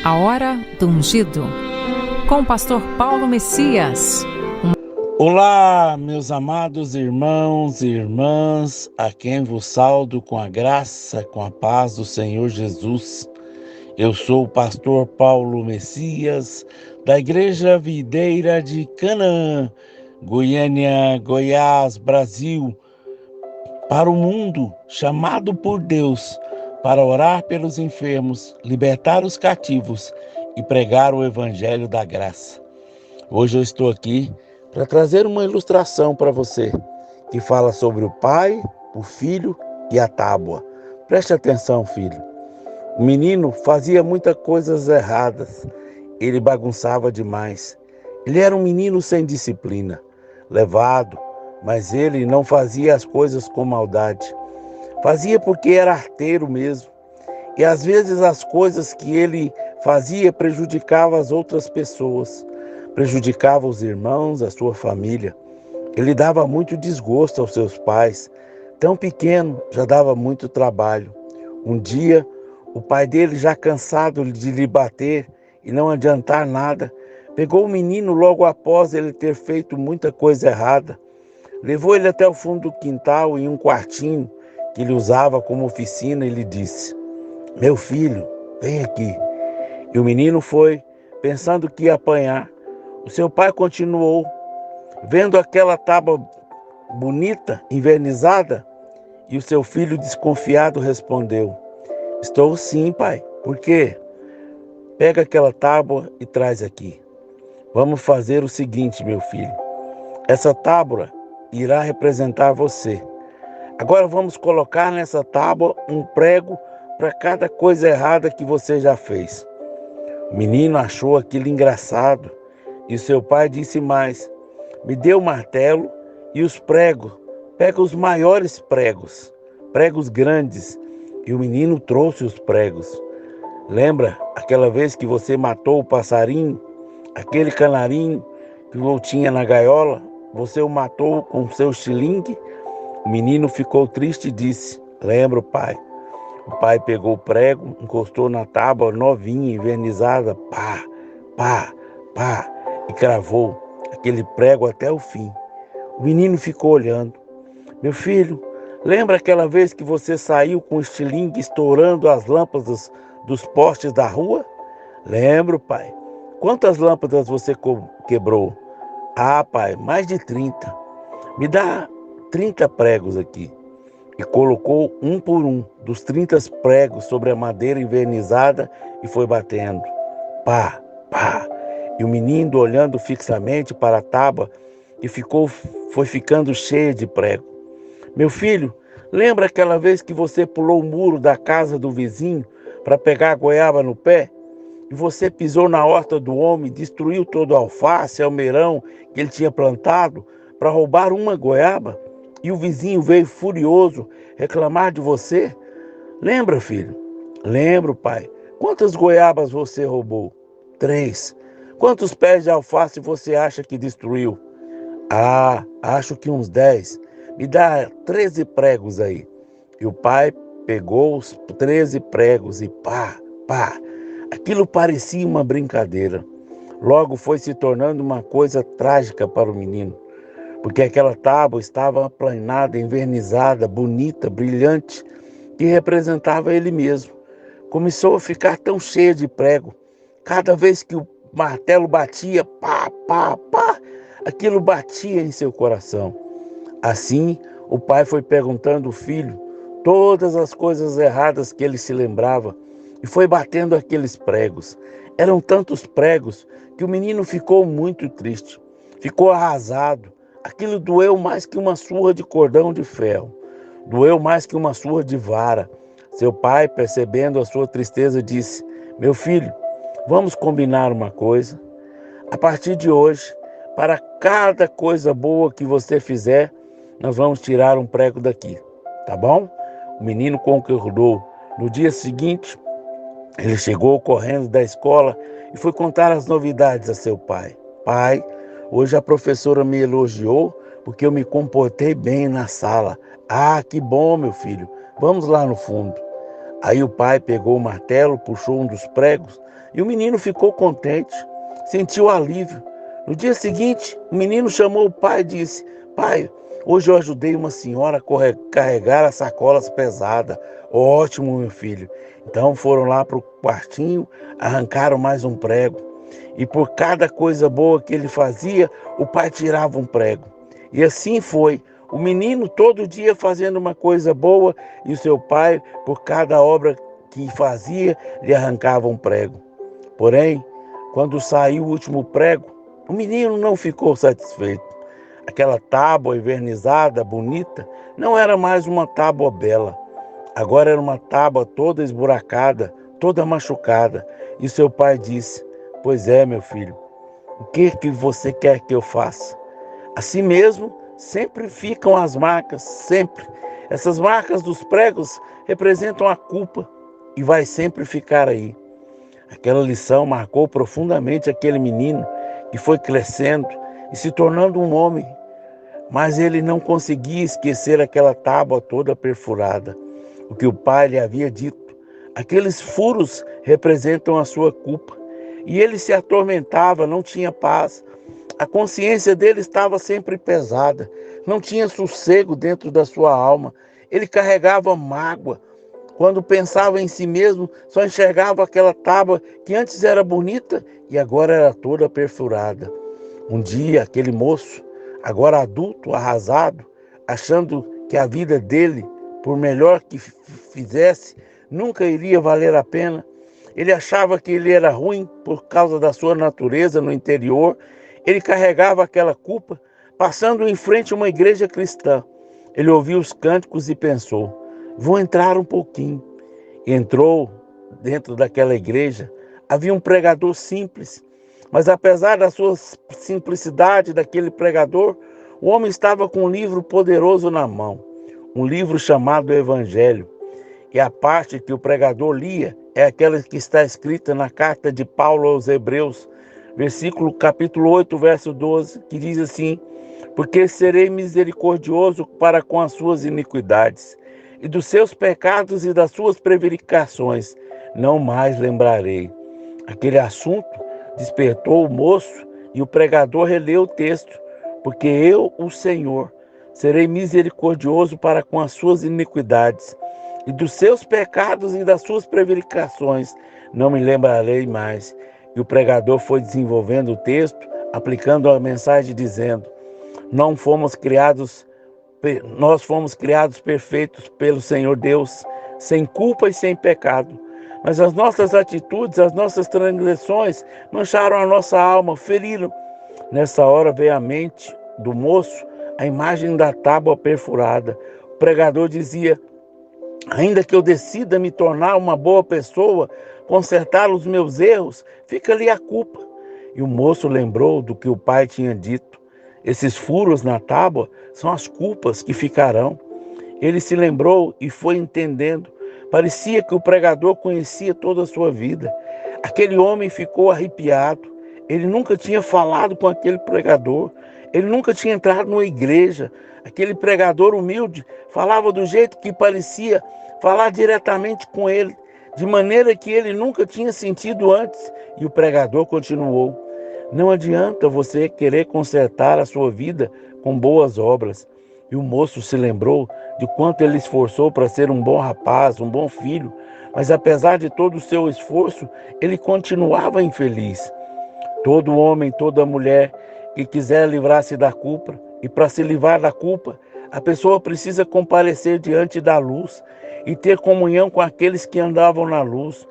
A Hora do Ungido, com o pastor Paulo Messias. Olá, meus amados irmãos e irmãs, a quem vos saúdo com a graça, com a paz do Senhor Jesus. Eu sou o pastor Paulo Messias, da Igreja Videira de Canaã, Goiânia, Goiás, Brasil, para o mundo, chamado por Deus, para orar pelos enfermos, libertar os cativos e pregar o Evangelho da graça. Hoje eu estou aqui para trazer uma ilustração para você, que fala sobre o pai, o filho e a tábua. Preste atenção, filho. O menino fazia muitas coisas erradas. Ele bagunçava demais. Ele era um menino sem disciplina, levado, mas ele não fazia as coisas com maldade. Fazia porque era arteiro mesmo. E às vezes as coisas que ele fazia prejudicavam as outras pessoas, prejudicava os irmãos, a sua família. Ele dava muito desgosto aos seus pais. Tão pequeno, já dava muito trabalho. Um dia, o pai dele, já cansado de lhe bater e não adiantar nada, pegou o menino logo após ele ter feito muita coisa errada. Levou ele até o fundo do quintal, em um quartinho que ele usava como oficina, e lhe disse: "Meu filho, vem aqui." E o menino foi, pensando que ia apanhar. O seu pai continuou, vendo aquela tábua bonita, envernizada, e o seu filho, desconfiado, respondeu: "Estou sim, pai. Por quê?" "Pega aquela tábua e traz aqui. Vamos fazer o seguinte, meu filho. Essa tábua irá representar você. Agora vamos colocar nessa tábua um prego para cada coisa errada que você já fez." O menino achou aquilo engraçado e seu pai disse mais: "Me dê o martelo e os pregos. Pega os maiores pregos, pregos grandes." E o menino trouxe os pregos. "Lembra aquela vez que você matou o passarinho, aquele canarinho que eu tinha na gaiola? Você o matou com seu estilingue?" O menino ficou triste e disse: "Lembro, pai." O pai pegou o prego, encostou na tábua novinha, envernizada, pá, pá, pá, e cravou aquele prego até o fim. O menino ficou olhando. "Meu filho, lembra aquela vez que você saiu com o estilingue estourando as lâmpadas dos postes da rua?" "Lembro, pai." "Quantas lâmpadas você quebrou?" "Ah, pai, mais de 30. Me dá 30 pregos aqui." E colocou um por um dos 30 pregos sobre a madeira envernizada e foi batendo. Pá, pá. E o menino, olhando fixamente para a tábua, e foi ficando cheia de prego. "Meu filho, lembra aquela vez que você pulou o muro da casa do vizinho para pegar a goiaba no pé? E você pisou na horta do homem, destruiu todo o alface, almeirão que ele tinha plantado para roubar uma goiaba? E o vizinho veio furioso reclamar de você? Lembra, filho?" "Lembro, pai." "Quantas goiabas você roubou?" 3. "Quantos pés de alface você acha que destruiu?" "Ah, acho que uns 10. Me dá 13 pregos aí." E o pai pegou os 13 pregos e pá, pá. Aquilo parecia uma brincadeira. Logo foi se tornando uma coisa trágica para o menino, porque aquela tábua estava aplanada, envernizada, bonita, brilhante, que representava ele mesmo. Começou a ficar tão cheia de prego. Cada vez que o martelo batia, pá, pá, pá, aquilo batia em seu coração. Assim, o pai foi perguntando ao filho todas as coisas erradas que ele se lembrava e foi batendo aqueles pregos. Eram tantos pregos que o menino ficou muito triste, ficou arrasado. Aquilo doeu mais que uma surra de cordão de ferro, doeu mais que uma surra de vara. Seu pai, percebendo a sua tristeza, disse: "Meu filho, vamos combinar uma coisa. A partir de hoje, para cada coisa boa que você fizer, nós vamos tirar um prego daqui, tá bom?" O menino concordou. No dia seguinte, ele chegou correndo da escola e foi contar as novidades a seu pai. "Pai, hoje a professora me elogiou porque eu me comportei bem na sala." "Ah, que bom, meu filho. Vamos lá no fundo." Aí o pai pegou o martelo, puxou um dos pregos e o menino ficou contente, sentiu alívio. No dia seguinte, o menino chamou o pai e disse: pai, hoje eu ajudei uma senhora a carregar as sacolas pesadas. Ótimo, meu filho. Então foram lá para o quartinho, arrancaram mais um prego. E por cada coisa boa que ele fazia, o pai tirava um prego. E assim foi. O menino todo dia fazendo uma coisa boa e o seu pai, por cada obra que fazia, lhe arrancava um prego. Porém, quando saiu o último prego, o menino não ficou satisfeito. Aquela tábua envernizada, bonita, não era mais uma tábua bela. Agora era uma tábua toda esburacada, toda machucada. E seu pai disse: pois é, meu filho, o que você quer que eu faça? Assim mesmo, sempre ficam as marcas, sempre. Essas marcas dos pregos representam a culpa e vai sempre ficar aí. Aquela lição marcou profundamente aquele menino que foi crescendo e se tornando um homem. Mas ele não conseguia esquecer aquela tábua toda perfurada. O que o pai lhe havia dito. Aqueles furos representam a sua culpa. E ele se atormentava, não tinha paz. A consciência dele estava sempre pesada. Não tinha sossego dentro da sua alma. Ele carregava mágoa. Quando pensava em si mesmo, só enxergava aquela tábua que antes era bonita e agora era toda perfurada. Um dia, aquele moço, agora adulto, arrasado, achando que a vida dele, por melhor que fizesse, nunca iria valer a pena. Ele achava que ele era ruim por causa da sua natureza no interior. Ele carregava aquela culpa, passando em frente a uma igreja cristã. Ele ouviu os cânticos e pensou: vou entrar um pouquinho. Entrou dentro daquela igreja. Havia um pregador simples, mas apesar da sua simplicidade daquele pregador, o homem estava com um livro poderoso na mão, um livro chamado Evangelho. E a parte que o pregador lia é aquela que está escrita na carta de Paulo aos Hebreus, capítulo 8, verso 12, que diz assim: porque serei misericordioso para com as suas iniquidades, e dos seus pecados e das suas prevaricações não mais lembrarei. Aquele assunto despertou o moço e o pregador releu o texto: porque eu, o Senhor, serei misericordioso para com as suas iniquidades, e dos seus pecados e das suas prevaricações não me lembrarei mais. E o pregador foi desenvolvendo o texto, aplicando a mensagem, dizendo: nós fomos criados perfeitos pelo Senhor Deus, sem culpa e sem pecado. Mas as nossas atitudes, as nossas transgressões mancharam a nossa alma, feriram. Nessa hora veio à mente do moço a imagem da tábua perfurada. O pregador dizia: ainda que eu decida me tornar uma boa pessoa, consertar os meus erros, fica ali a culpa. E o moço lembrou do que o pai tinha dito: esses furos na tábua são as culpas que ficarão. Ele se lembrou e foi entendendo. Parecia que o pregador conhecia toda a sua vida. Aquele homem ficou arrepiado. Ele nunca tinha falado com aquele pregador. Ele nunca tinha entrado numa igreja. Aquele pregador humilde falava do jeito que parecia falar diretamente com ele, de maneira que ele nunca tinha sentido antes. E o pregador continuou: não adianta você querer consertar a sua vida com boas obras. E o moço se lembrou de quanto ele esforçou para ser um bom rapaz, um bom filho, mas apesar de todo o seu esforço, ele continuava infeliz. Todo homem, toda mulher que quiser livrar-se da culpa, e para se livrar da culpa, a pessoa precisa comparecer diante da luz e ter comunhão com aqueles que andavam na luz.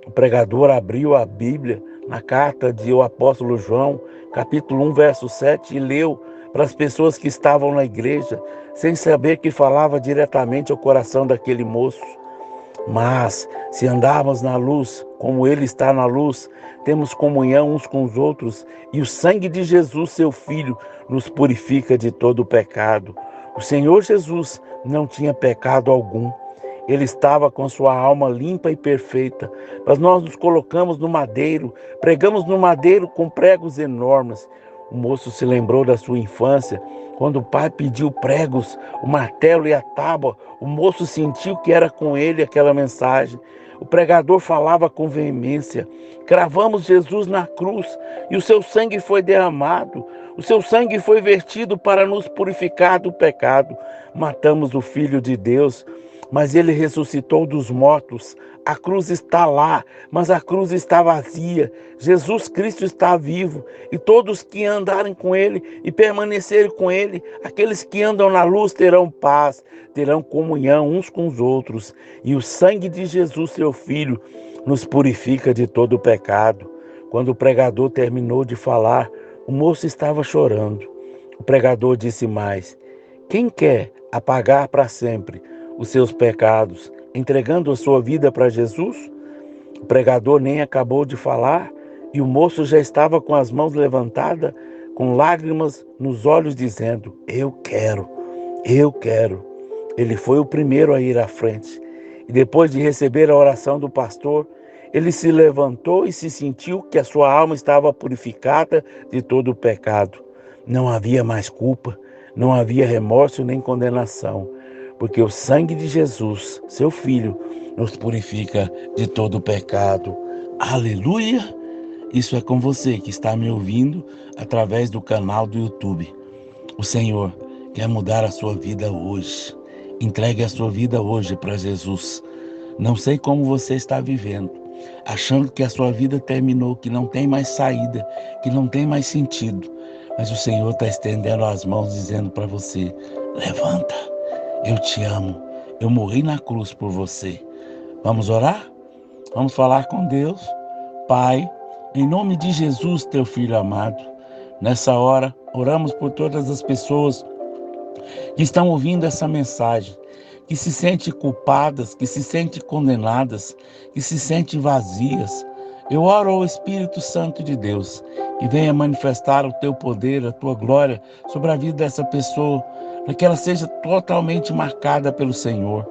O pregador abriu a Bíblia na carta do apóstolo João, capítulo 1, verso 7, e leu para as pessoas que estavam na igreja, sem saber que falava diretamente ao coração daquele moço. Mas, se andarmos na luz, como Ele está na luz, temos comunhão uns com os outros, e o sangue de Jesus, seu Filho, nos purifica de todo o pecado. O Senhor Jesus não tinha pecado algum. Ele estava com sua alma limpa e perfeita, mas nós nos colocamos no madeiro, pregamos no madeiro com pregos enormes. O moço se lembrou da sua infância, quando o pai pediu pregos, o martelo e a tábua. O moço sentiu que era com ele aquela mensagem. O pregador falava com veemência: cravamos Jesus na cruz e o seu sangue foi derramado. O seu sangue foi vertido para nos purificar do pecado. Matamos o Filho de Deus, mas ele ressuscitou dos mortos. A cruz está lá, mas a cruz está vazia. Jesus Cristo está vivo, e todos que andarem com ele e permanecerem com ele, aqueles que andam na luz terão paz, terão comunhão uns com os outros. E o sangue de Jesus, seu Filho, nos purifica de todo o pecado. Quando o pregador terminou de falar, o moço estava chorando. O pregador disse mais: quem quer apagar para sempre os seus pecados, entregando a sua vida para Jesus? O pregador nem acabou de falar e o moço já estava com as mãos levantadas, com lágrimas nos olhos, dizendo: eu quero, eu quero. Ele foi o primeiro a ir à frente. E depois de receber a oração do pastor, ele se levantou e se sentiu que a sua alma estava purificada de todo o pecado. Não havia mais culpa, não havia remorso nem condenação, porque o sangue de Jesus, seu Filho, nos purifica de todo o pecado. Aleluia! Isso é com você que está me ouvindo através do canal do YouTube. O Senhor quer mudar a sua vida hoje. Entregue a sua vida hoje para Jesus. Não sei como você está vivendo, achando que a sua vida terminou, que não tem mais saída, que não tem mais sentido. Mas o Senhor está estendendo as mãos, dizendo para você: levanta, eu te amo, eu morri na cruz por você. Vamos orar? Vamos falar com Deus. Pai, em nome de Jesus, teu Filho amado, nessa hora oramos por todas as pessoas que estão ouvindo essa mensagem, que se sentem culpadas, que se sentem condenadas, que se sentem vazias. Eu oro ao Espírito Santo de Deus, que venha manifestar o teu poder, a tua glória sobre a vida dessa pessoa, para que ela seja totalmente marcada pelo Senhor.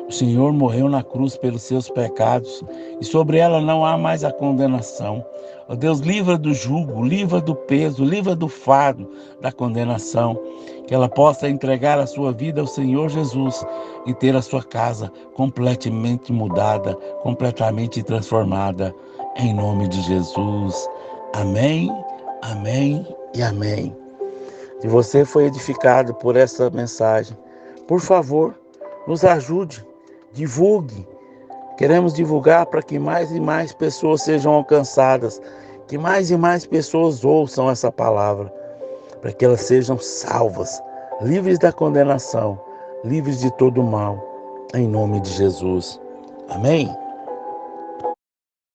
O Senhor morreu na cruz pelos seus pecados e sobre ela não há mais a condenação. Ó Deus, livra do jugo, livra do peso, livra do fardo da condenação. Que ela possa entregar a sua vida ao Senhor Jesus e ter a sua casa completamente mudada, completamente transformada. Em nome de Jesus. Amém, amém e amém. Se você foi edificado por essa mensagem, por favor, nos ajude, divulgue. Queremos divulgar para que mais e mais pessoas sejam alcançadas, que mais e mais pessoas ouçam essa palavra, para que elas sejam salvas, livres da condenação, livres de todo o mal, em nome de Jesus. Amém?